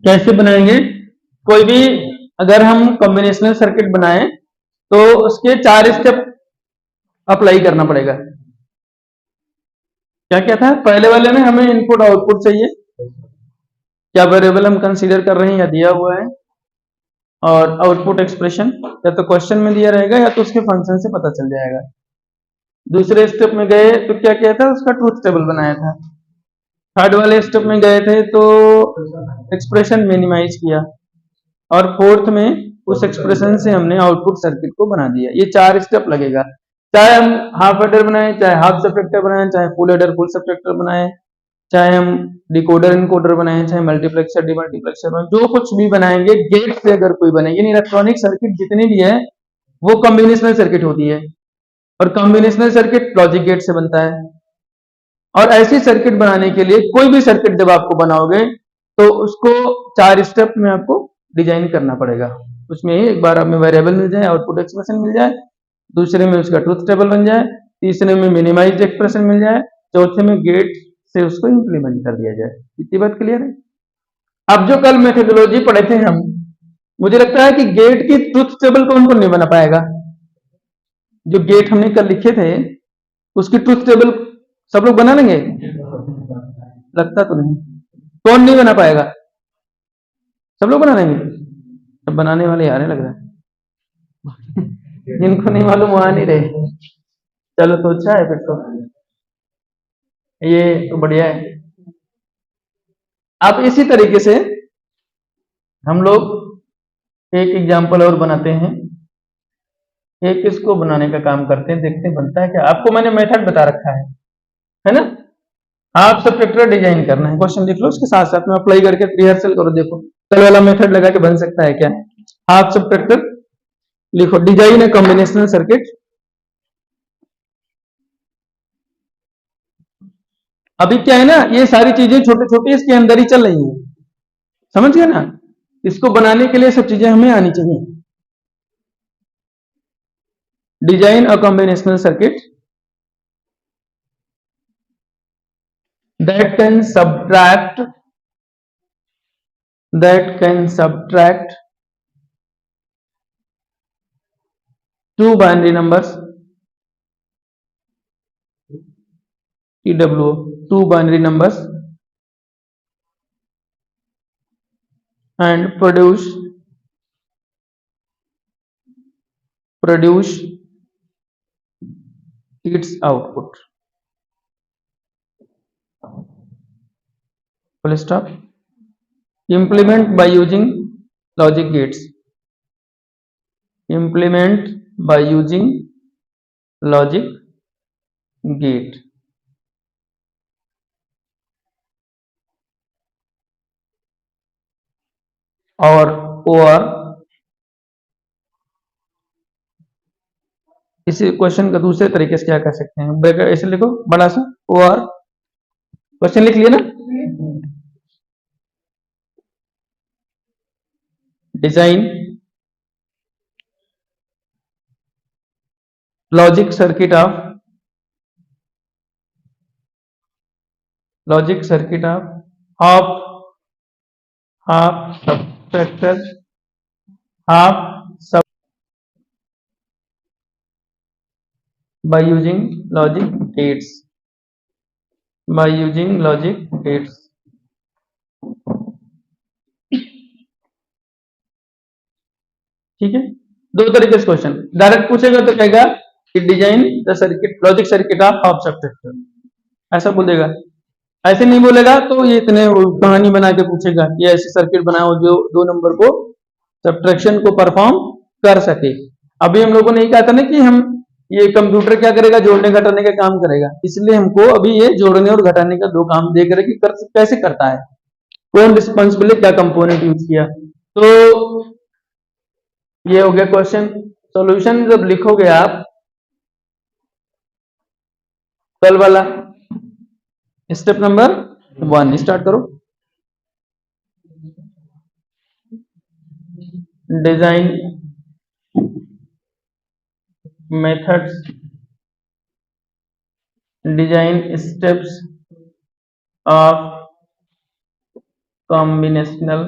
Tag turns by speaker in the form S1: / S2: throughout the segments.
S1: कैसे बनाएंगे? कोई भी अगर हम कॉम्बिनेशनल सर्किट बनाएं तो उसके 4 स्टेप अप्लाई करना पड़ेगा। क्या क्या था? पहले वाले में हमें इनपुट आउटपुट चाहिए, क्या वेरिएबल हम कंसीडर कर रहे हैं या दिया हुआ है, और आउटपुट एक्सप्रेशन या तो क्वेश्चन में दिया रहेगा या तो उसके फंक्शन से पता चल जाएगा। दूसरे स्टेप में गए तो क्या किया था? उसका ट्रूथ टेबल बनाया था। थर्ड वाले स्टेप में गए थे तो एक्सप्रेशन मिनिमाइज किया, और फोर्थ में उस एक्सप्रेशन से हमने आउटपुट सर्किट को बना दिया। ये 4 स्टेप लगेगा, चाहे हम हाफ एडर बनाए, चाहे हाफ सब्ट्रैक्टर बनाए, चाहे फुल एडर फुल सब्ट्रैक्टर बनाए, चाहे हम डिकोडर इनकोडर बनाए, चाहे मल्टीप्लेक्सर डीमल्टीप्लेक्सर बनाए, जो कुछ भी बनाएंगे गेट से अगर कोई बनेगी। नहीं, इलेक्ट्रॉनिक सर्किट जितनी भी है वो कॉम्बिनेशनल सर्किट होती है, और कॉम्बिनेशनल सर्किट लॉजिक गेट से बनता है। और ऐसी सर्किट बनाने के लिए कोई भी सर्किट जब आपको बनाओगे तो उसको 4 स्टेप में आपको डिजाइन करना पड़ेगा। उसमें एक बार हमें वेरिएबल मिल जाए, आउटपुट एक्सप्रेशन मिल जाए, दूसरे में उसका ट्रूथ टेबल बन जाए, तीसरे में मिनिमाइज एक्सप्रेशन मिल जाए, चौथे में गेट से उसको इंप्लीमेंट कर दिया जाए। इतनी बात क्लियर है? अब जो कल मेथोडोलॉजी पढ़े थे हम, मुझे लगता है कि गेट की ट्रूथ टेबल कौन कौन नहीं बना पाएगा? जो गेट हमने कल लिखे थे उसकी ट्रूथ टेबल सब लोग बना लेंगे? लगता तो नहीं। कौन नहीं बना पाएगा? सब लोग बना लेंगे? अब बनाने वाले आ रहे लग रहा है। जिनको नहीं मालूम वहां नहीं रहे। चलो तो अच्छा है फिर तो, ये तो बढ़िया है। अब इसी तरीके से हम लोग एक एग्जाम्पल और बनाते हैं, एक इसको बनाने का काम करते हैं, देखते हैं बनता है क्या। आपको मैंने मेथड बता रखा है ना? आप सब फैक्टर डिजाइन करना है, क्वेश्चन लिख लो, उसके साथ साथ में अप्लाई करके रिहर्सल करो, देखो कल वाला मेथड लगा के बन सकता है क्या। आप सब फैक्टर लिखो, डिजाइन है कॉम्बिनेशनल सर्किट। अभी क्या है ना, ये सारी चीजें छोटी छोटी इसके अंदर ही चल रही है, समझ गए ना? इसको बनाने के लिए सब चीजें हमें आनी चाहिए। Design a combinational circuit that can subtract two binary numbers, TWO, two binary numbers, and produce its output. Full stop. Implement by using logic gates. Implement by using logic gate. और इसी क्वेश्चन का दूसरे तरीके से क्या कर सकते हैं, ब्रैकेट ऐसे लिखो बड़ा सा, और क्वेश्चन लिख लिया ना, design logic circuit of half subtractor half sub by using logic gates. ठीक है, दो तरीके से क्वेश्चन डायरेक्ट पूछेगा तो कहेगा कि design the circuit logic circuit of half subtractor, ऐसा बोलेगा। ऐसे नहीं बोलेगा तो ये इतने कहानी बना के पूछेगा कि ऐसी सर्किट बनाओ जो 2 नंबर को सब्ट्रैक्शन को परफॉर्म कर सके। अभी हम लोगों ने कहा था ना कि हम ये कंप्यूटर क्या करेगा, जोड़ने घटाने का काम करेगा, इसलिए हमको अभी ये जोड़ने और घटाने का 2 काम देख रहे कि कैसे करता है, कौन रिस्पॉन्सिबल क्या कंपोनेंट यूज किया। तो ये हो गया क्वेश्चन। सॉल्यूशन जब लिखोगे आप कल वाला, स्टेप नंबर 1 स्टार्ट करो। Design methods, design steps of combinational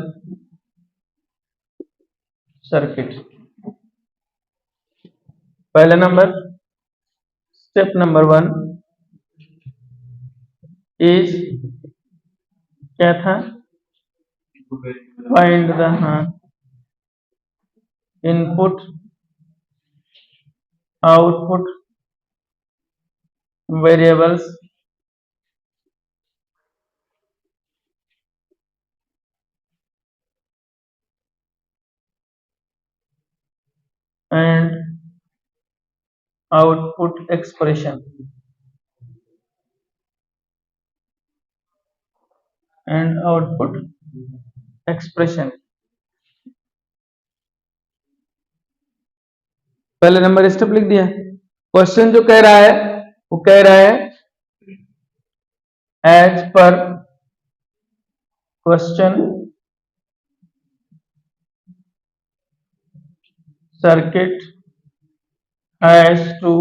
S1: circuit. पहला नंबर, स्टेप नंबर 1 इज क्या था, find the input output variables and output expression पहले नंबर स्टेप लिख दिया। क्वेश्चन जो कह रहा है वो कह रहा है एज पर question circuit has to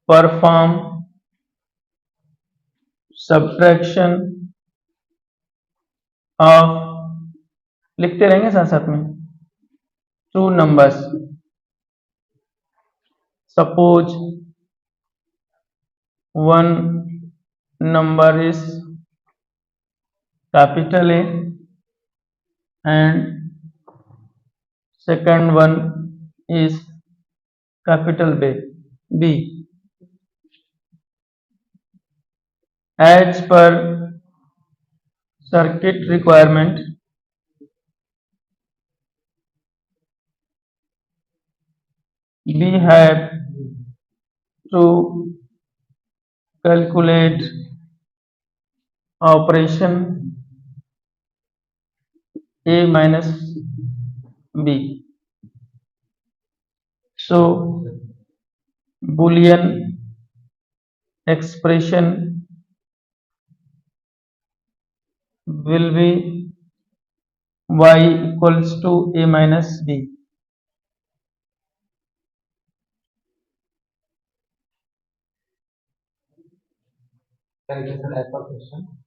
S1: perform subtraction of, लिखते रहेंगे साथ साथ में, two numbers. Suppose one number is capital A and second one is capital B. As per circuit requirement, we have to calculate operation A minus B. So Boolean expression will be y equals to A minus B,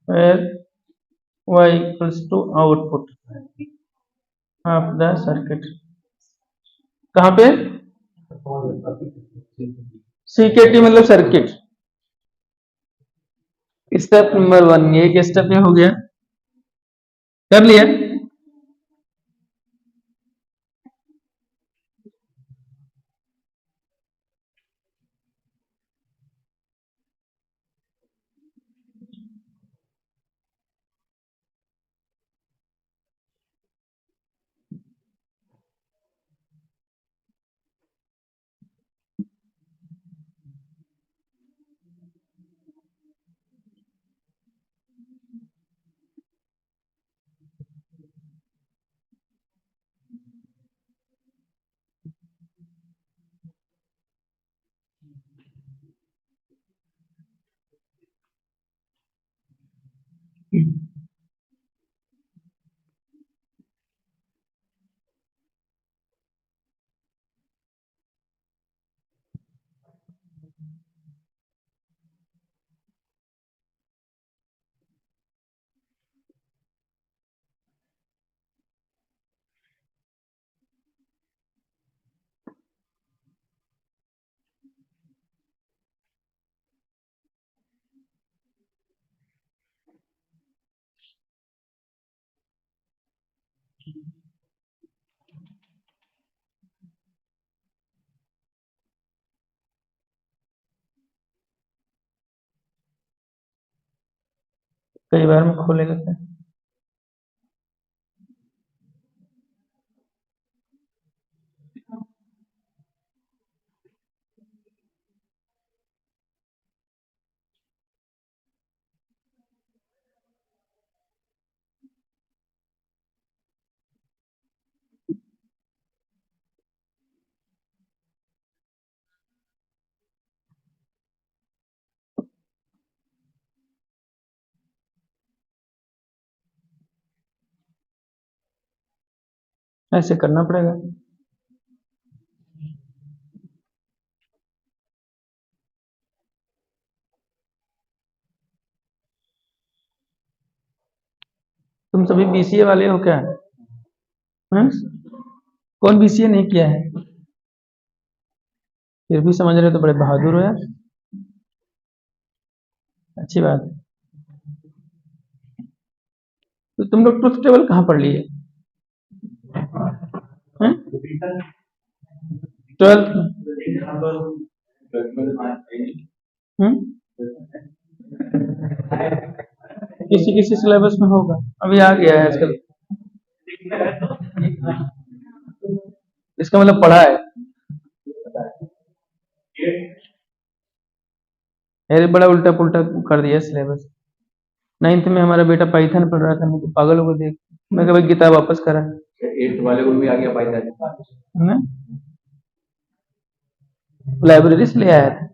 S1: where y equals to output of the circuit। कहाँ पे, CKT मतलब circuit. Step number 1 ये एक step में हो गया, कर लिया। कई बार में खोलेगा क्या, ऐसे करना पड़ेगा। तुम सभी बीसीए वाले हो क्या? हाँ? कौन बीसीए नहीं किया है? फिर भी समझ रहे हो तो बड़े बहादुर हो यार, अच्छी बात है। तो तुम लोग ट्रुथ टेबल कहाँ पढ़ लिए? 12th? किसी किसी सिलेबस में होगा, अभी आ गया है आजकल। इसका मतलब पढ़ा है। अरे बड़ा उल्टा पुल्टा कर दिया सिलेबस। 9th में हमारा बेटा पाइथन पढ़ रहा था, मैं तो पागल हो गया देख। मैं कहा भाई किताब वापस करा। 8th वाले को भी आ गया पाइथन, लाइब्रेरी से ले आया था।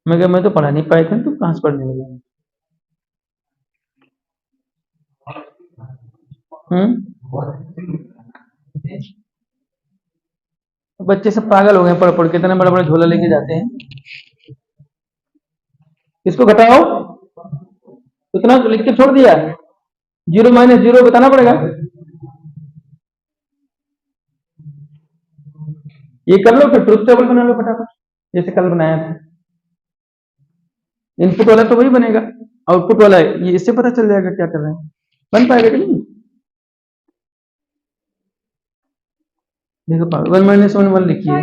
S1: मैं कहा मैं तो पढ़ा नहीं पाइथन, तो कहाँ से पढ़ने लगा? बच्चे सब पागल हो गए पढ़ पढ़ के, इतना बड़ा बड़ा झोला लेके जाते हैं। इसको घटाओ, इतना लिख के छोड़ दिया, 0 - 0 बताना पड़ेगा। ये कर लो, फिर ट्रुथ टेबल बना लो फटाफट, जैसे कल बनाया था। इनपुट वाला तो वही बनेगा, आउटपुट वाला ये इससे पता चल जाएगा क्या कर रहे हैं, बन पाएगा कि नहीं? देखो 1 - 1 1 लिखिए,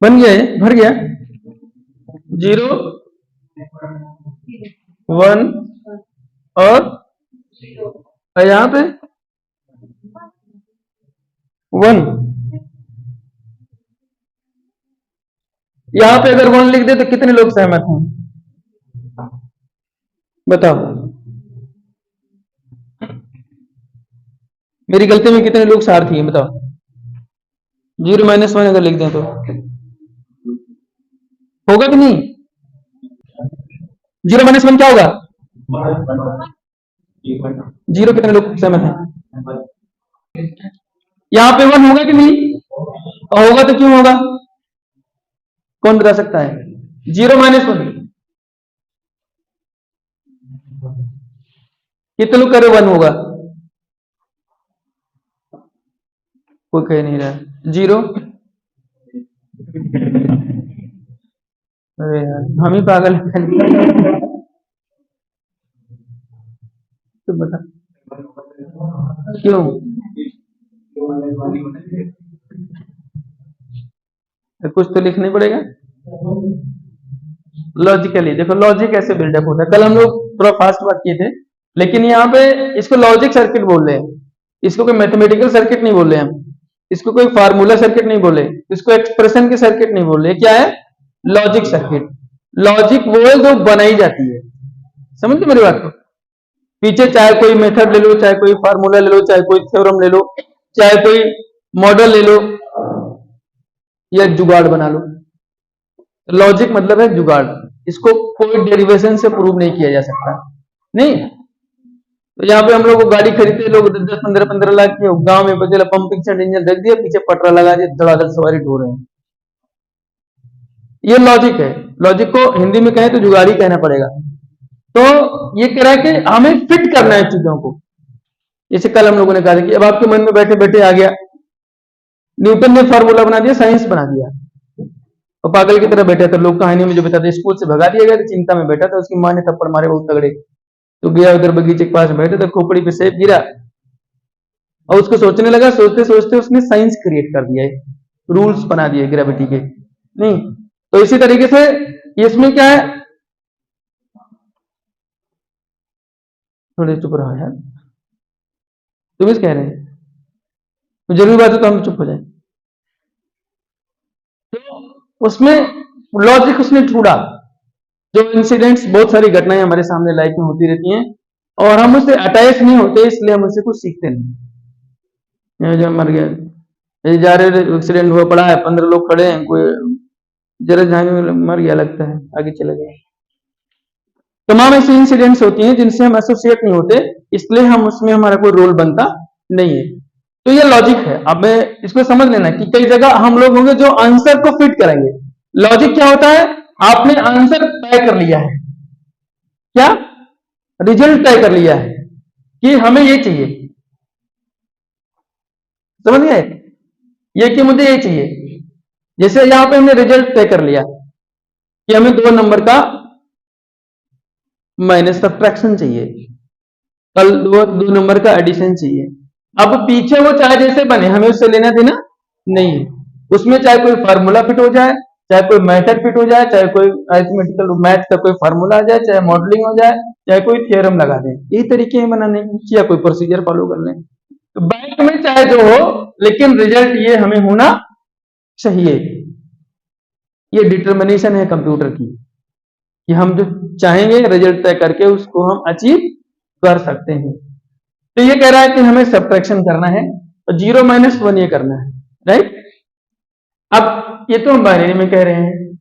S1: बन गया, है भर गया। 0 1 और यहाँ पे 1, यहाँ पे अगर 1 लिख दे तो कितने लोग सहमत हैं बताओ? मेरी गलती में कितने लोग सारथी हैं बताओ? 0 - 1 अगर लिख दें तो होगा कि नहीं? 0 - 1 क्या होगा? 0 कितने लोग सहमत हैं? यहाँ पे 1 होगा कि नहीं? और होगा तो क्यों होगा? कौन बता सकता है? 0 - 1 कितने लोग करे 1 होगा? कोई कह नहीं रहा। 0, अरे यार हम ही पागल हैं। तो बता क्यों? तो कुछ तो लिखना ही पड़ेगा लॉजिकली। देखो लॉजिक ऐसे बिल्डअप होता है, कल हम लोग थोड़ा फास्ट बात किए थे, लेकिन यहाँ पे इसको लॉजिक सर्किट बोल रहे हैं, इसको कोई मैथमेटिकल सर्किट नहीं बोल रहे हम, इसको कोई फार्मूला सर्किट नहीं बोले, इसको एक्सप्रेशन के सर्किट नहीं बोल रहे। क्या है? Logic circuit. लॉजिक वो है जो बनाई जाती है, समझते मेरी बात को? पीछे चाहे कोई मेथड ले लो, चाहे कोई फार्मूला ले लो, चाहे कोई थ्योरम ले लो, चाहे कोई मॉडल ले लो, या जुगाड़ बना लो। लॉजिक मतलब है जुगाड़, इसको कोई डेरिवेशन से प्रूव नहीं किया जा सकता। नहीं तो यहाँ पे हम लोग गाड़ी खरीदते, लोग 10 15 लाख की गांव में बदला पंपिंग सेट इंजन रख दिया, पीछे पटरा लगा दिया, धड़ाधड़ सवारी ढो रहे हैं। ये लॉजिक है। लॉजिक को हिंदी में कहें तो जुगाड़ी कहना पड़ेगा। तो ये कह रहा है कि हमें फिट करना है चीजों को। जैसे कल हम लोगों ने कहा कि अब आपके मन में बैठे बैठे आ गया, न्यूटन ने फॉर्मूला बना दिया, साइंस बना दिया, और पागल की तरह बैठा था। लोग कहानी में जो बताते स्कूल से भगा दिया गया तो चिंता में बैठा था, उसकी माँ ने थप्पड़ मारे बहुत तगड़े, तो गया उधर बगीचे के पास बैठे तो खोपड़ी पे सेब गिरा, और उसको सोचने लगा, सोचते सोचते उसने साइंस क्रिएट कर दिया है, रूल्स बना दिए ग्रेविटी के। नहीं तो इसी तरीके से इसमें क्या है, थोड़े चुप रहो यार, तुम इस कह रहे हैं तो जरूरी बात है तो हम चुप हो जाए। तो उसमें लॉजिक उसने ढूंढा, जो इंसिडेंट्स, बहुत सारी घटनाएं हमारे सामने लाइफ में होती रहती हैं और हम उससे अटैच नहीं होते, इसलिए हम उससे कुछ सीखते नहीं। जो मर गया, ये जा रहे एक्सीडेंट हुआ पड़ा है, 15 लोग खड़े हैं, कोई जरा जाने में मर गया लगता है, आगे चले गए। तमाम ऐसी इंसिडेंट्स होती हैं जिनसे हम एसोसिएट नहीं होते, इसलिए हम उसमें हमारा कोई रोल बनता नहीं है। तो ये लॉजिक है। अब इसको समझ लेना कि कई जगह हम लोग होंगे जो आंसर को फिट करेंगे। लॉजिक क्या होता है? आपने आंसर तय कर लिया है, क्या रिजल्ट तय कर लिया है कि हमें ये चाहिए, समझ गए? ये कि मुझे ये चाहिए। जैसे यहां पे हमने रिजल्ट तय कर लिया कि हमें 2 नंबर का माइनस सब्ट्रैक्शन चाहिए, कल दो नंबर का एडिशन चाहिए। अब पीछे वो चाहे जैसे बने, हमें उससे लेना देना नहीं है। उसमें चाहे कोई फार्मूला फिट हो जाए, चाहे कोई मेथड फिट हो जाए, चाहे कोई अरिथमेटिकल मैथ का कोई फार्मूला आ जाए, चाहे मॉडलिंग हो जाए, चाहे कोई थ्योरम लगा दें, यही तरीके हैं बनाने की, या कोई प्रोसीजर फॉलो कर लें। तो बैंक में चाहे जो हो, लेकिन रिजल्ट ये हमें होना चाहिए। ये डिटर्मिनेशन है कंप्यूटर की कि हम जो चाहेंगे रिजल्ट तय करके उसको हम अचीव कर सकते हैं। तो ये कह रहा है कि हमें सब्ट्रैक्शन करना है और 0 - 1 ये करना है, राइट? अब ये तो हम बाइनरी में कह रहे हैं,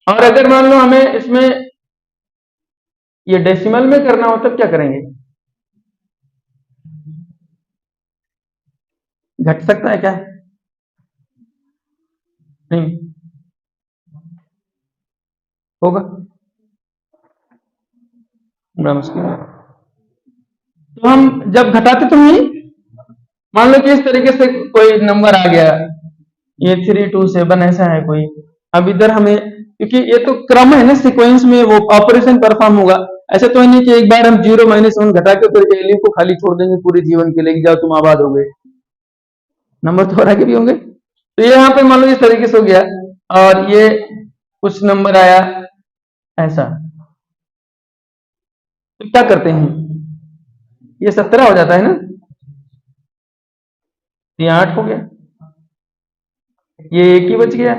S1: और अगर मान लो हमें इसमें ये डेसिमल में करना हो तब क्या करेंगे? घट सकता है क्या? नहीं होगा, बड़ा मुश्किल है। तो हम जब घटाते तो नहीं, मान लो कि इस तरीके से कोई नंबर आ गया, ये 327 ऐसा है कोई। अब इधर हमें, क्योंकि ये तो क्रम है ना, सीक्वेंस में वो ऑपरेशन परफॉर्म होगा। ऐसा तो नहीं कि एक बार हम 0 - 1 घटा के फिर वैल्यू को खाली छोड़ देंगे पूरे जीवन के लिए, जाओ तुम आबाद हो गए। नंबर तो और आगे भी होंगे। तो ये यहाँ पे मान लो इस तरीके से हो गया, और ये कुछ नंबर आया ऐसा, तो क्या करते हैं? ये 17 हो जाता है ना, ये 8 हो गया, ये 1 ही बच गया,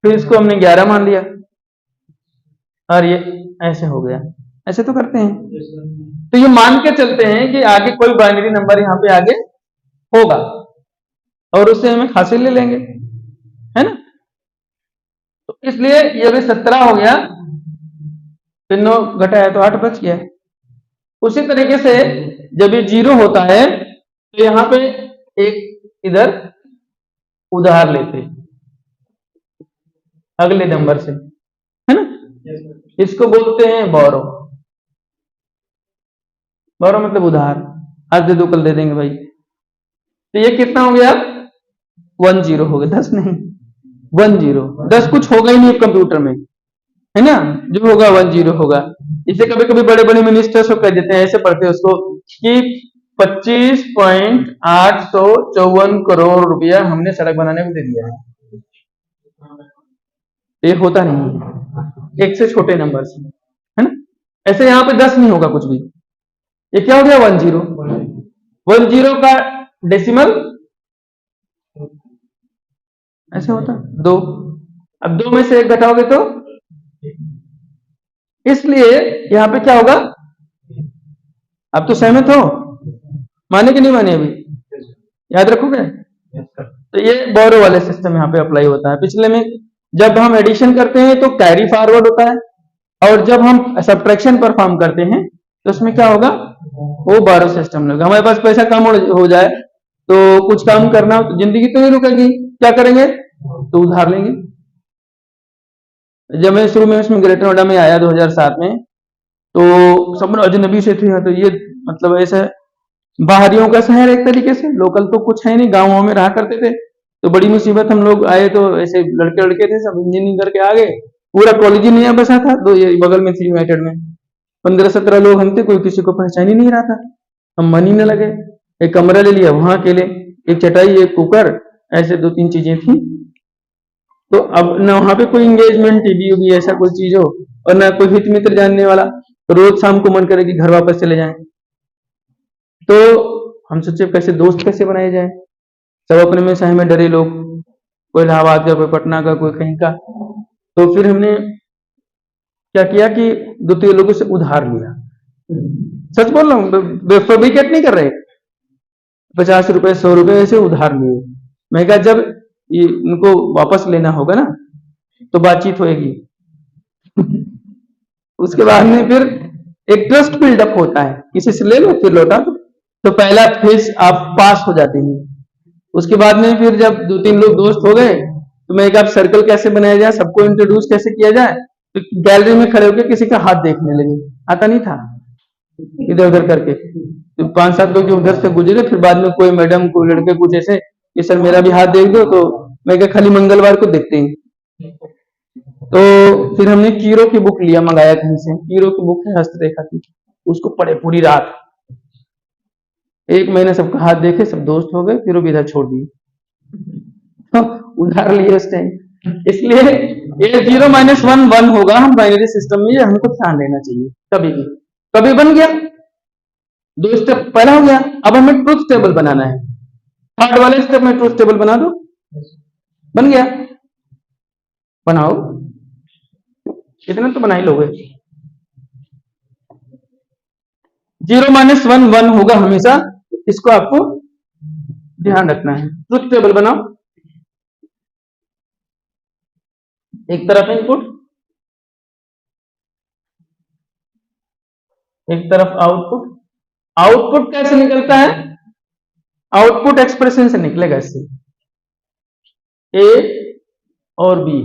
S1: फिर इसको हमने 11 मान लिया, और ये ऐसे हो गया। ऐसे तो करते हैं। तो ये मान के चलते हैं कि आगे कोई बाइनरी नंबर यहाँ पे आगे होगा, और उससे हम हासिल ले लेंगे, है ना? तो इसलिए ये भी 17 हो गया, फिर 9 घटाया तो 8 बच गया। उसी तरीके से जब ये 0 होता है तो यहाँ पे एक इधर उधार लेते अगले नंबर से, है ना? इसको बोलते हैं बोरो। बोरो मतलब उधार, आज दे दो कल दे देंगे भाई। तो ये कितना हो गया? 10 हो गया, 10 नहीं, 10। 10 कुछ होगा ही नहीं कंप्यूटर में, है ना? जो होगा 10 होगा। इसे कभी कभी बड़े बड़े मिनिस्टर्स को कह देते हैं, ऐसे पढ़ते हैं उसको कि 25.854 करोड़ रुपया हमने सड़क बनाने को दे दिया है। ये होता नहीं है, एक से छोटे नंबर से, है ना? ऐसे यहाँ पे 10 नहीं होगा कुछ भी। ये क्या हो गया? 10। 10 का डेसिमल ऐसे होता 2। अब 2 में से 1 घटाओगे तो, इसलिए यहां पे क्या होगा? अब तो सहमत हो? माने कि नहीं माने? अभी याद रखोगे? तो ये बोरो वाले सिस्टम यहाँ पे अप्लाई होता है। पिछले में जब हम एडिशन करते हैं तो कैरी फॉरवर्ड होता है, और जब हम सब्ट्रैक्शन परफॉर्म करते हैं तो उसमें क्या होगा? वो बोरो सिस्टम लगेगा। हमारे पास पैसा कम हो जाए तो कुछ काम करना हो तो जिंदगी तो नहीं रुकेगी, क्या करेंगे? तो उधार लेंगे। जब मैं शुरू में इसमें ग्रेटर नोएडा में आया 2007 में, तो सब अजनबी से थे, तो ये मतलब ऐसे बाहरियों का शहर एक तरीके से, लोकल तो कुछ है नहीं, गाँवों में रहा करते थे। तो बड़ी मुसीबत, हम लोग आए तो ऐसे लड़के लड़के थे, सब इंजीनियरिंग करके आ गए, पूरा कॉलेज ही नहीं बसा था। दो ये बगल में थी यूनाइटेड में, 15-17 लोग हम थे, कोई किसी को पहचान ही नहीं रहा था। हम मन ही न लगे, एक कमरा ले लिया, वहां अकेले, एक चटाई, एक कुकर, ऐसे 2-3 चीजें थी। तो अब ना वहां पे कोई एंगेजमेंट टीवी होगी ऐसा कोई चीज हो, और ना कोई हित मित्र जानने वाला, तो रोज शाम को मन करे कि घर वापस चले जाएं। तो हम सोचे कैसे दोस्त कैसे बनाए जाए, सब अपने में सही में डरे लोग, कोई इलाहाबाद का, कोई पटना का, कोई कहीं का। तो फिर हमने क्या किया कि 2-3 लोगों से उधार लिया। सच बोल रहा हूँ, फैब्रिकेट नहीं कर रहे, 50 रुपए 100 रुपए ऐसे उधार लिए। मैं कहा जब इनको वापस लेना होगा ना तो बातचीत होएगी। उसके बाद में फिर एक ट्रस्ट बिल्डअप होता है, किसी से ले लो फिर लौटा दो, तो पहला फेज आप पास हो जाते हैं। उसके बाद में फिर जब 2-3 लोग दोस्त हो गए तो मैं एक आप सर्कल कैसे बनाया जाए, सबको इंट्रोड्यूस कैसे किया जाए, तो गैलरी में खड़े होकर किसी का हाथ देखने लगे, आता नहीं था इधर उधर करके, तो 5-7 लोग जो उधर से गुजरे, फिर बाद में कोई मैडम कोई लड़के कुछ ऐसे कि सर मेरा भी हाथ देख दो, तो मैं क्या खाली मंगलवार को देखते हैं। तो फिर हमने कीरो की बुक लिया, मंगाया कहीं से, कीरो की बुक है हस्तरेखा की, उसको पढ़े पूरी रात, 1 महीने सबका हाथ देखे, सब दोस्त हो गए, फिर वो विधा छोड़ दिए, तो उधार लिए उस टाइम। इसलिए ये 0-1 होगा हम बाइनरी सिस्टम में, ये हमको ध्यान देना चाहिए कभी भी। कभी बन गया 2 स्टेप पहला हो गया, अब हमें ट्रुथ टेबल बनाना है, थर्ड वाले स्टेप में ट्रुथ टेबल बना दो, बन गया, बनाओ, इतना तो बना ही लोगे। 0-1 होगा हमेशा, इसको आपको ध्यान रखना है। ट्रुथ टेबल बनाओ, एक तरफ इनपुट, एक तरफ आउटपुट। आउटपुट कैसे निकलता है, आउटपुट एक्सप्रेशन से निकलेगा, इससे ए और B,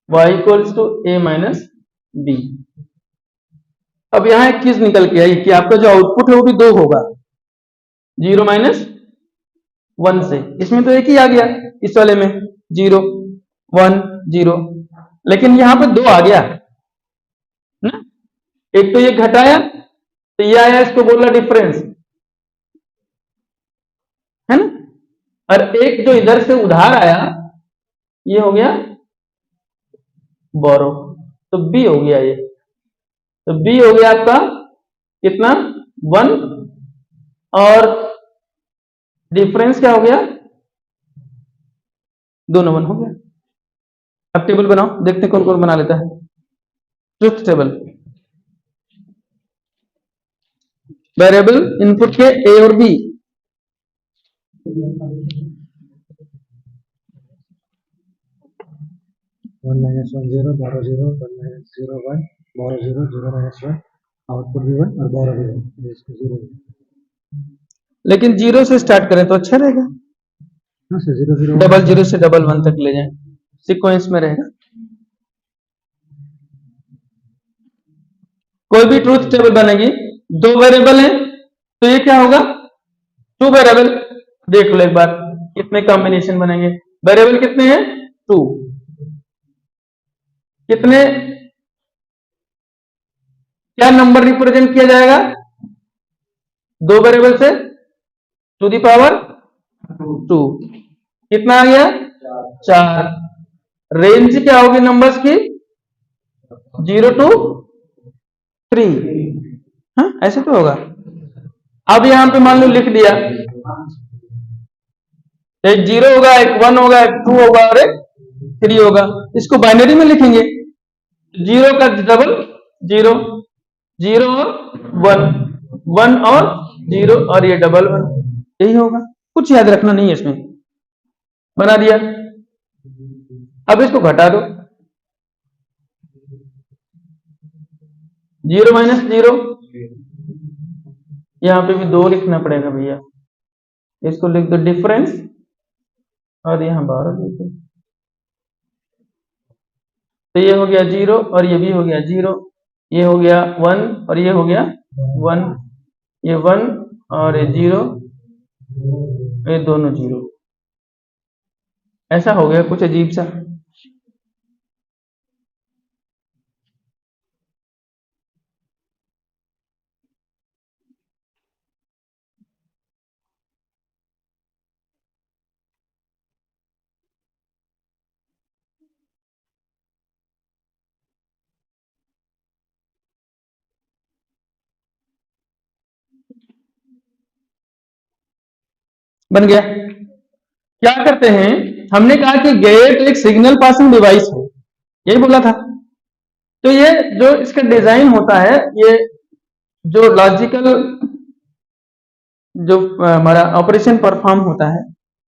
S1: y equals to a minus B. अब यहां एक चीज निकल के आई कि आपका जो आउटपुट है वो भी 2 होगा, 0-1 से, इसमें तो एक ही आ गया, इस वाले में 0-1 0, लेकिन यहां पे 2 आ गया ना, एक तो ये घटाया तो ये आया, इसको बोला डिफरेंस है ना, और एक जो इधर से उधार आया ये हो गया बोरो, तो बी हो गया ये, तो बी हो गया आपका कितना 1, और डिफरेंस क्या हो गया, दोनों 1 हो गया। अब टेबल बनाओ, देखते कौन कौन बना लेता है ट्रुथ टेबल। वेरिएबल इनपुट के ए और बी,
S2: वन माइनस 1 0, बोरो 0, 1 माइनस 0 1, बोरो 0, 0 माइनस 1, आउटपुट भी 1 और बोरो भी 1, इसको 0।
S1: लेकिन 0 से स्टार्ट करें तो अच्छा रहेगा,
S2: हाँ सर, 0 0
S1: डबल 0 से डबल 1 तक ले जाएं, सीक्वेंस में रहेगा। कोई भी ट्रूथ टेबल बनेगी, 2 वेरिएबल है तो ये क्या होगा 2 वेरिएबल, देख लो एक बार कितने कॉम्बिनेशन बनेंगे, वेरिएबल कितने हैं 2, कितने, क्या नंबर रिप्रेजेंट किया जाएगा 2 वेरिएबल से, टू दी पावर 2, कितना आ गया 4, रेंज क्या होगी नंबर्स की 0 to 3, हाँ ऐसे तो होगा। अब यहां पे मान लो लिख दिया, एक 0 होगा, एक 1 होगा, एक 2 होगा और एक 3 होगा, इसको बाइनरी में लिखेंगे, 0 का डबल 0, 0 और 1, 1 और 0 और ये डबल 1, यही होगा, कुछ याद रखना नहीं है इसमें, बना दिया। अब इसको घटा दो, 0 माइनस 0, यहां पे भी 2 लिखना पड़ेगा भैया, इसको लिख दो डिफरेंस, और यहां 12 लिख दो, तो ये हो गया 0 और ये भी हो गया 0, ये हो गया 1 और ये हो गया 1, ये 1 और ये 0, ये दोनों 0, ऐसा हो गया कुछ अजीब सा। बन गया, क्या करते हैं, हमने कहा कि गेट एक सिग्नल पासिंग डिवाइस है, यही बोला था, तो ये जो इसका डिजाइन होता है, ये जो लॉजिकल जो हमारा ऑपरेशन परफॉर्म होता है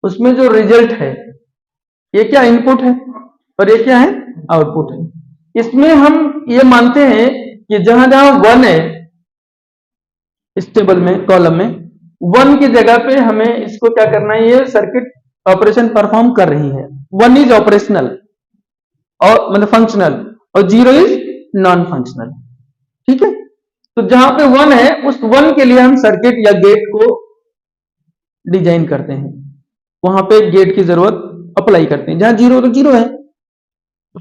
S1: उसमें जो रिजल्ट है, ये क्या इनपुट है और ये क्या है आउटपुट है, इसमें हम ये मानते हैं कि जहां जहां 1 है इस टेबल में, कॉलम में 1 की जगह पे हमें इसको क्या करना है, ये सर्किट ऑपरेशन परफॉर्म कर रही है। 1 इज ऑपरेशनल और मतलब फंक्शनल और 0 इज नॉन फंक्शनल। ठीक है, तो जहां पे 1 है उस 1 के लिए हम सर्किट या गेट को डिजाइन करते हैं, वहां पे गेट की जरूरत अप्लाई करते हैं। जहां 0 तो 0 है,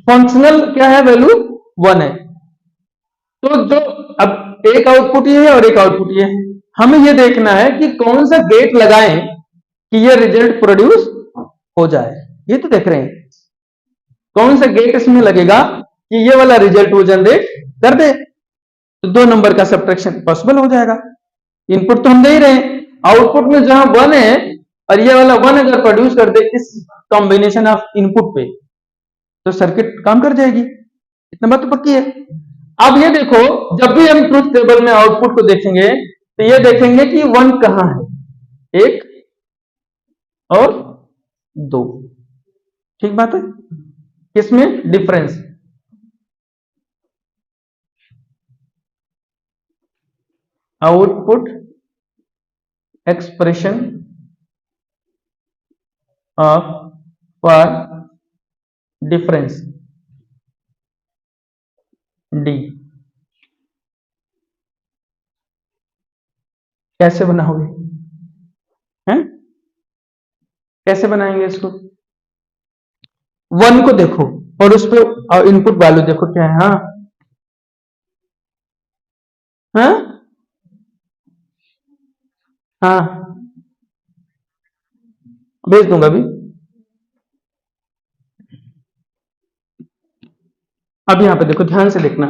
S1: फंक्शनल क्या है, वैल्यू 1 है। तो जो अब एक आउटपुट ये है और एक आउटपुट ये है, हमें ये देखना है कि कौन सा गेट लगाएं कि ये रिजल्ट प्रोड्यूस हो जाए। ये तो देख रहे हैं कौन सा गेट इसमें लगेगा कि ये वाला रिजल्ट वो जनरेट कर दे, तो 2 नंबर का सब्ट्रैक्शन पॉसिबल हो जाएगा। इनपुट तो हम दे ही रहे हैं, आउटपुट में जहां 1 है और ये वाला 1 अगर प्रोड्यूस कर दे इस कॉम्बिनेशन ऑफ इनपुट पे, तो सर्किट काम कर जाएगी। इतना बात तो पक्की है। अब ये देखो, जब भी हम ट्रुथ टेबल में आउटपुट को देखेंगे तो ये देखेंगे कि 1 कहां है, 1 और 2। ठीक बात है, किसमें difference, output expression of for difference D. कैसे बनाओगे, हैं कैसे बनाएंगे इसको? 1 को देखो और उस पर इनपुट वैल्यू देखो क्या है। हाँ हाँ हाँ, भेज दूंगा अभी। अब यहां पे देखो, ध्यान से देखना,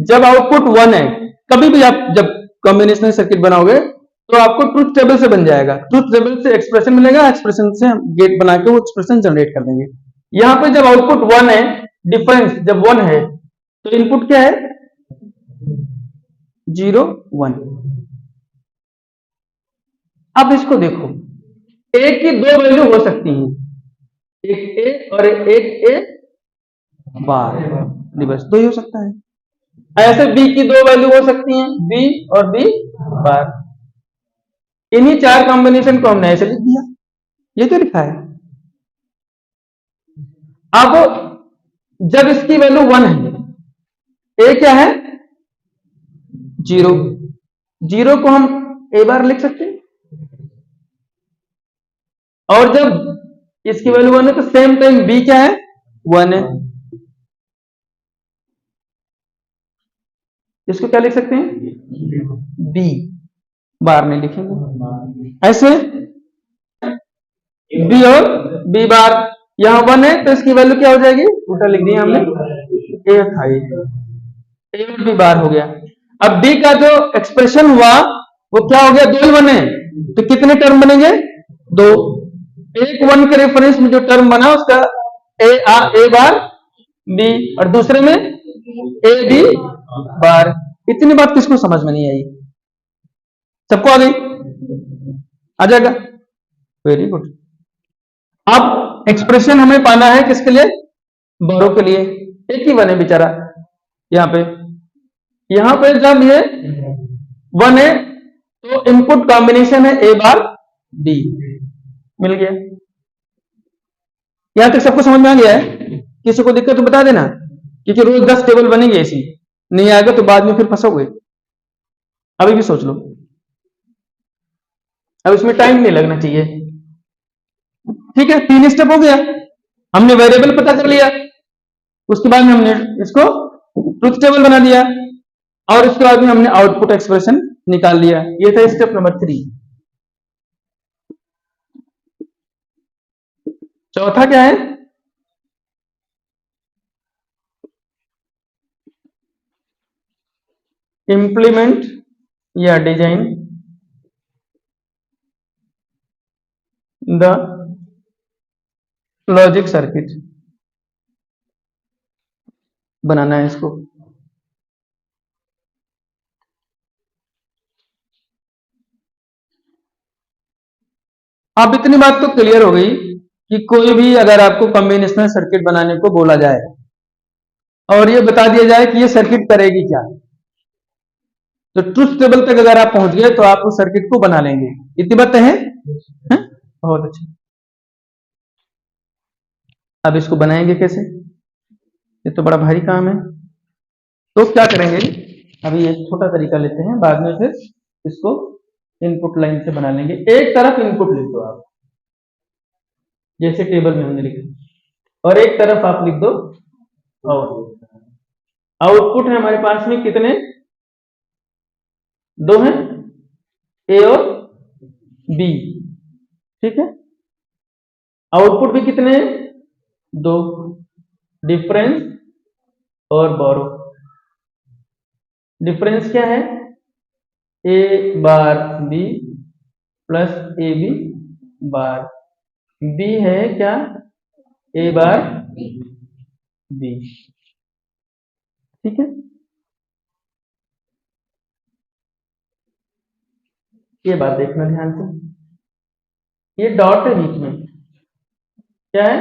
S1: जब आउटपुट 1 है, कभी भी आप जब कॉम्बिनेशनल सर्किट बनाओगे तो आपको ट्रुथ टेबल से बन जाएगा, ट्रुथ टेबल से एक्सप्रेशन मिलेगा, एक्सप्रेशन से हम गेट बना के वो एक्सप्रेशन जनरेट कर देंगे। यहां पे जब आउटपुट 1 है, डिफरेंस जब 1 है तो इनपुट क्या है, 0 1। अब इसको देखो, ए की 2 वैल्यू हो सकती हैं, एक ए और एक ए बार, रिवर्स 2 ही हो सकता है। ऐसे बी की 2 वैल्यू हो सकती हैं, बी और बी बार। इन्हीं 4 कॉम्बिनेशन को हमने ऐसे लिख दिया, ये तो लिखा है। अब जब इसकी वैल्यू 1 है, ए क्या है 0, 0 को हम ए बार लिख सकते हैं, और जब इसकी वैल्यू 1 है तो सेम टाइम बी क्या है 1 है, इसको क्या लिख सकते हैं, बी बार नहीं लिखेंगे, ऐसे बी और बी बार। यहां 1 है तो इसकी वैल्यू क्या हो जाएगी, उल्टा लिख दिया हमने, ए था, ए और बी बार हो गया। अब बी का जो एक्सप्रेशन हुआ वो क्या हो गया, 2 ही 1 है तो कितने टर्म बनेंगे, 2। एक 1 के रेफरेंस में जो टर्म बना उसका ए बार बी, और दूसरे में ए बी बार। इतनी बात किसको समझ में नहीं आई, सबको आ गई, आ जाएगा, वेरी गुड। अब एक्सप्रेशन हमें पाना है किसके लिए, बोरो के लिए। एक ही 1 है बेचारा, यहां पे जब ये 1 है तो इनपुट कॉम्बिनेशन है ए बार बी, मिल गया। यहां तक सबको समझ में आ गया है? किसी को दिक्कत तो बता देना, क्योंकि रोज 10 टेबल बनेंगे ऐसी, नहीं आएगा तो बाद में फिर फंसोगे। अभी भी सोच लो, अब इसमें टाइम नहीं लगना चाहिए। ठीक है, 3 स्टेप हो गया, हमने वेरिएबल पता कर लिया, उसके बाद में हमने इसको ट्रुथ टेबल बना दिया, और उसके बाद में हमने आउटपुट एक्सप्रेशन निकाल लिया। ये था स्टेप नंबर 3। चौथा क्या है, इंप्लीमेंट या डिजाइन द लॉजिक सर्किट, बनाना है इसको। अब इतनी बात तो क्लियर हो गई कि कोई भी अगर आपको कॉम्बिनेशनल सर्किट बनाने को बोला जाए और ये बता दिया जाए कि ये सर्किट करेगी क्या, तो ट्रुथ टेबल तक अगर आप पहुंच गए तो आप उस सर्किट को बना लेंगे। इतनी बात है? बहुत अच्छा। अब इसको बनाएंगे कैसे? ये तो बड़ा भारी काम है। तो क्या करेंगे, अभी एक छोटा तरीका लेते हैं, बाद में फिर इसको इनपुट लाइन से बना लेंगे। एक तरफ इनपुट लिख दो आप, जैसे टेबल में हमने लिखा, और एक तरफ आप लिख दो आउटपुट। आउटपुट है हमारे पास में कितने? दो हैं, ए और बी। ठीक है, आउटपुट भी कितने हैं? दो, डिफरेंस और बोरो। डिफरेंस क्या है? A bar B plus A B bar. B है क्या? A bar B. ठीक है, ये बात देखना ध्यान से। ये डॉट है बीच में, क्या है?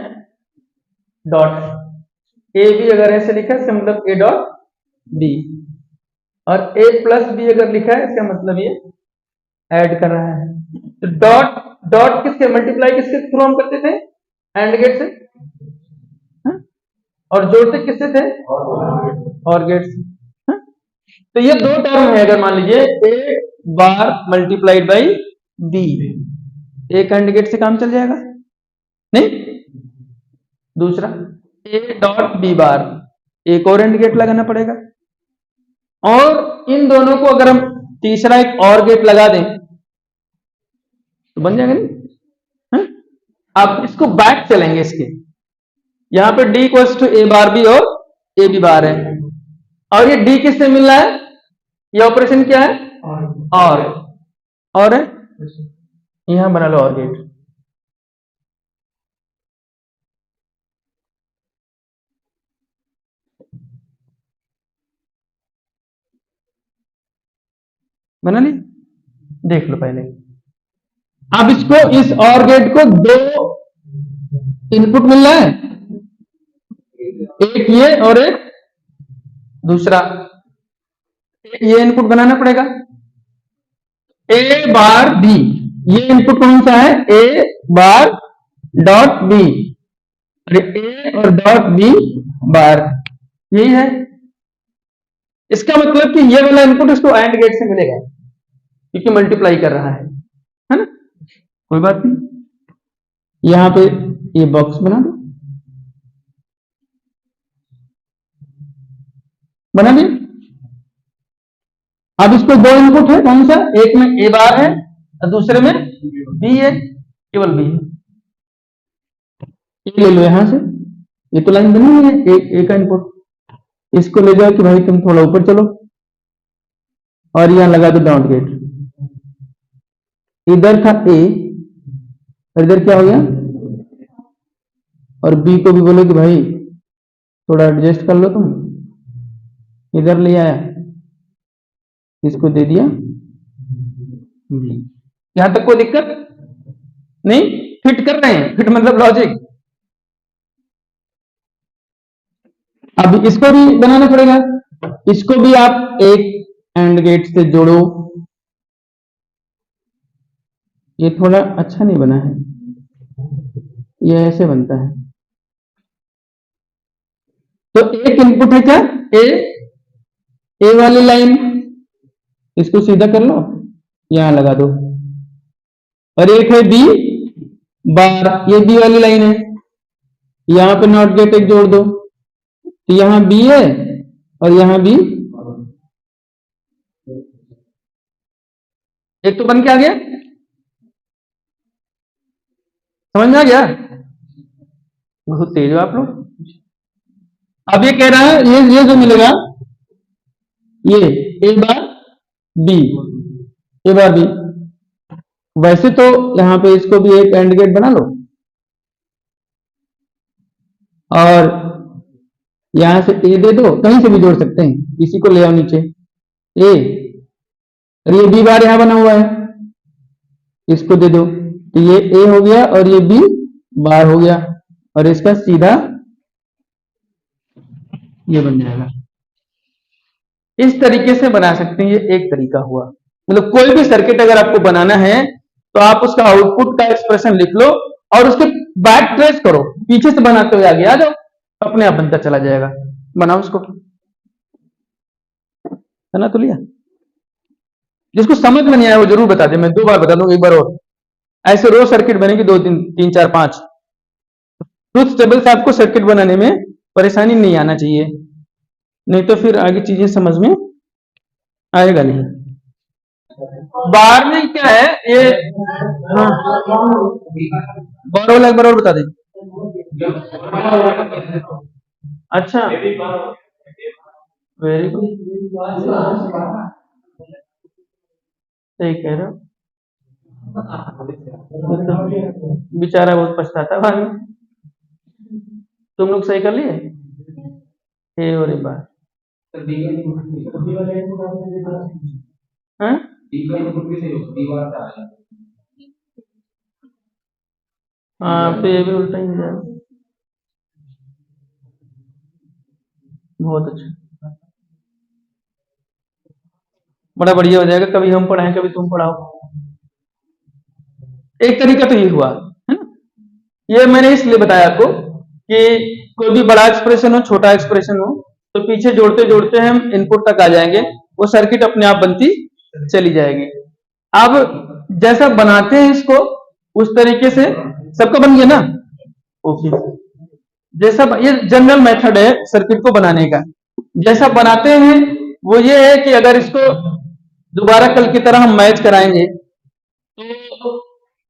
S1: डॉट। ए बी अगर ऐसे लिखा है इसका मतलब ए डॉट बी, और ए प्लस बी अगर लिखा है इसका मतलब ये ऐड कर रहा है। तो डॉट डॉट किसके मल्टीप्लाई किसके थ्रू हम करते थे? एंड गेट से। हा? और जोड़ते किससे थे? और गेट से। हा? तो ये दो टर्म है, अगर मान लीजिए ए बार मल्टीप्लाइड बाई बी, एक एंड गेट से काम चल जाएगा नहीं? दूसरा ए डॉट बी बार, एक और एंड गेट लगाना पड़ेगा, और इन दोनों को अगर हम तीसरा एक और गेट लगा दें तो बन जाएगा नहीं? अब इसको बैक चलेंगे इसके, यहां पे D equals to A bar B और ए बी बार है, और ये डी किससे मिल रहा है? ये ऑपरेशन क्या है? और है, यहां बना लो और गेट। बना ली? देख लो पहले। अब इसको, इस और गेट को दो इनपुट मिल रहा है, एक ये और एक दूसरा। ये इनपुट बनाना पड़ेगा, ए बार बी। ये इनपुट कौन सा है? ए बार डॉट बी, ए और डॉट बी बार, यही है। इसका मतलब कि ये वाला इनपुट इसको एंड गेट से मिलेगा, क्योंकि मल्टीप्लाई कर रहा है ना? कोई बात नहीं, यहां पे ये बॉक्स बना दो, बना दिया। अब इसको दो इनपुट है, कौन सा? एक में ए बार है और दूसरे में बी है, केवल बी है। ले लो यहां से, ये तो लाइन बनी हुई है, एक का इनपुट। इसको ले जाओ कि भाई तुम थोड़ा ऊपर चलो, और यहां लगा दो डॉट गेट। इधर था ए और इधर क्या हो गया? और बी को भी बोलो कि भाई थोड़ा एडजस्ट कर लो तुम, इधर ले आया, इसको दे दिया बी। यहां तक कोई दिक्कत नहीं? फिट कर रहे हैं, फिट मतलब लॉजिक। अब इसको भी बनाना पड़ेगा, इसको भी आप एक एंड गेट से जोड़ो। ये थोड़ा अच्छा नहीं बना है, ये ऐसे बनता है। तो एक इनपुट है क्या? ए वाली लाइन, इसको सीधा कर लो, यहां लगा दो, और एक है बी बार, ये बी वाली लाइन है, यहां पे नॉट गेट एक जोड़ दो, तो यहां बी है और यहां बी, एक तो बन के आ गया। समझ में आ गया? बहुत तेज हो आप लोग। अब ये कह रहा है, ये जो मिलेगा, ये ए बार बी, ए बार बी। वैसे तो यहां पे इसको भी एक एंड गेट बना लो, और यहां से ए दे दो, कहीं से भी जोड़ सकते हैं, इसी को ले आओ नीचे ए, और ये बी बार यहां बना हुआ है, इसको दे दो, तो ये ए हो गया और ये बी बार हो गया, और इसका सीधा ये बन जाएगा। इस तरीके से बना सकते हैं, ये एक तरीका हुआ। मतलब कोई भी सर्किट अगर आपको बनाना है तो आप उसका आउटपुट का एक्सप्रेशन लिख लो और उसके बैक ट्रेस करो, पीछे से बनाते हुए आगे आ जाओ, अपने आप बनता चला जाएगा। बनाओ उसको, बना तो लिया। जिसको समझ में नहीं आया वो जरूर बता दे, मैं 2 बार बता दूंगा, एक बार और। ऐसे रोज सर्किट बनेगी, 2 3 3 4 5। ट्रुथ टेबल से आपको सर्किट बनाने में परेशानी नहीं आना चाहिए, नहीं तो फिर आगे चीजें समझ में आएगा नहीं। बार में क्या है ये? हाँ, बार वाला एक बार और बता दे। अच्छा, वेरी गुड, सही कह रहे हो। बेचारा बहुत पछताता बाद में। तुम लोग सही कर लिए ये और एक बार। हाँ? हाँ, तो ये भी उल्टा ही हो जाएगा। बहुत अच्छा, बड़ा बढ़िया हो जाएगा। कभी हम पढ़ाएं, कभी तुम पढ़ाओ। एक तरीका तो ये हुआ है ना, ये मैंने इसलिए बताया आपको कि कोई भी बड़ा एक्सप्रेशन हो, छोटा एक्सप्रेशन हो, तो पीछे जोड़ते जोड़ते हम इनपुट तक आ जाएंगे, वो सर्किट अपने आप बनती चली जाएगी। अब जैसा बनाते हैं इसको उस तरीके से सबका बन गया ना। ओके, जैसा ये जनरल मेथड है सर्किट को बनाने का। जैसा बनाते हैं वो ये है कि अगर इसको दोबारा कल की तरह हम मैच कराएंगे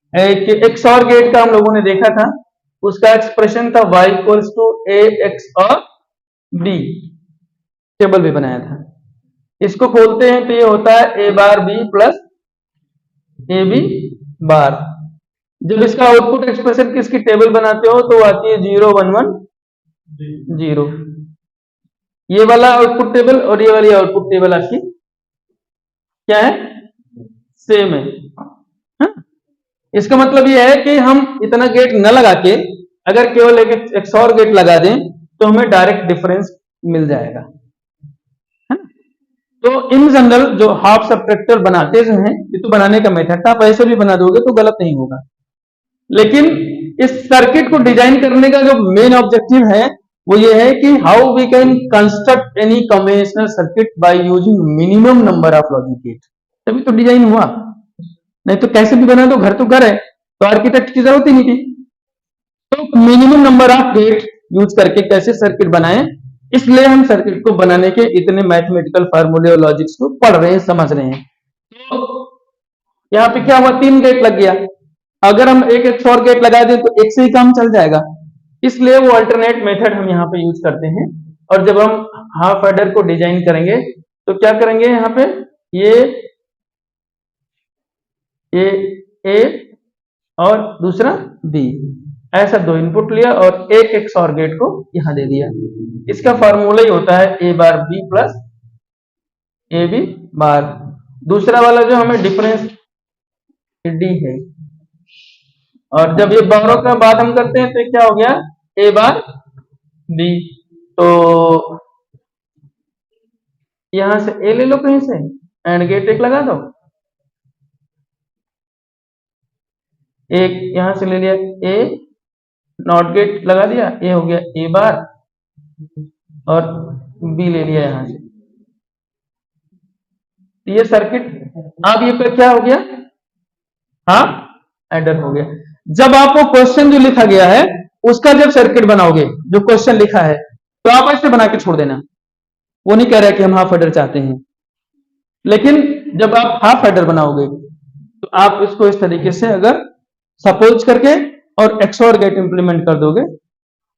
S1: तो एक और गेट का हम लोगों ने देखा था, उसका एक्सप्रेशन था y equals to A X और बी, टेबल भी बनाया था। इसको खोलते हैं तो ये होता है A bar B plus A B bar. जब इसका आउटपुट एक्सप्रेशन किसकी टेबल बनाते हो तो आती है 0 1 1 0। ये वाला आउटपुट टेबल और ये वाली आउटपुट टेबल आपकी क्या है? सेम है। हाँ? इसका मतलब ये है कि हम इतना गेट न लगा के अगर केवल एक और गेट लगा दें तो हमें डायरेक्ट डिफरेंस मिल जाएगा, है ना? तो इन जनरल जो हाफ सब्ट्रैक्टर बनाते जो हैं, ये तो बनाने का मेथड था, आप ऐसे भी बना दोगे तो गलत नहीं होगा। लेकिन इस सर्किट को डिजाइन करने का जो मेन ऑब्जेक्टिव है वो ये है कि how we can construct any conventional circuit by using minimum number of logic gate. तभी तो डिजाइन हुआ, नहीं तो कैसे भी बना दो, घर तो घर है, तो आर्किटेक्ट की जरूरत ही नहीं थी। तो minimum number of gate use करके कैसे सर्किट बनाएं, इसलिए हम सर्किट को बनाने के इतने मैथमेटिकल फार्मूले और लॉजिक्स को पढ़ रहे हैं, समझ रहे हैं। तो यहाँ पे क्या हुआ, 3 गेट लग गया। अगर हम एक और गेट लगा दें तो एक से ही काम चल जाएगा, इसलिए वो अल्टरनेट मेथड हम यहाँ पे यूज करते हैं। और जब हम हाफ एडर को डिजाइन करेंगे तो क्या करेंगे, यहाँ पे ये ए और दूसरा बी, ऐसा 2 इनपुट लिया और एक और गेट को यहां दे दिया। इसका फॉर्मूला ही होता है A bar B plus A B bar. दूसरा वाला जो हमें डिफरेंस डी है, और जब ये बारों का बात हम करते हैं तो क्या हो गया, ए बार बी। तो यहां से ए ले लो कहीं से, एंड गेट एक लगा दो, एक यहां से ले लिया ए, नॉट गेट लगा दिया, ए हो गया ए बार और बी ले लिया यहां से। ये सर्किट अब ये क्या हो गया, हाँ एडर हो गया। जब आपको क्वेश्चन जो लिखा गया है उसका जब सर्किट बनाओगे, जो क्वेश्चन लिखा है तो आप ऐसे बना के छोड़ देना, वो नहीं कह रहा कि हम हाफ एडर चाहते हैं। लेकिन जब आप हाफ एडर बनाओगे तो आप इसको इस तरीके से अगर सपोज करके और एक्सओर गेट इंप्लीमेंट कर दोगे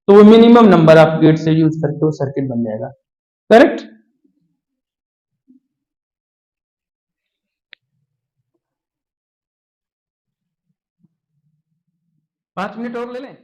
S1: तो वो मिनिमम नंबर ऑफ गेट से यूज करके वो सर्किट बन जाएगा। करेक्ट? 5 मिनट और ले लें।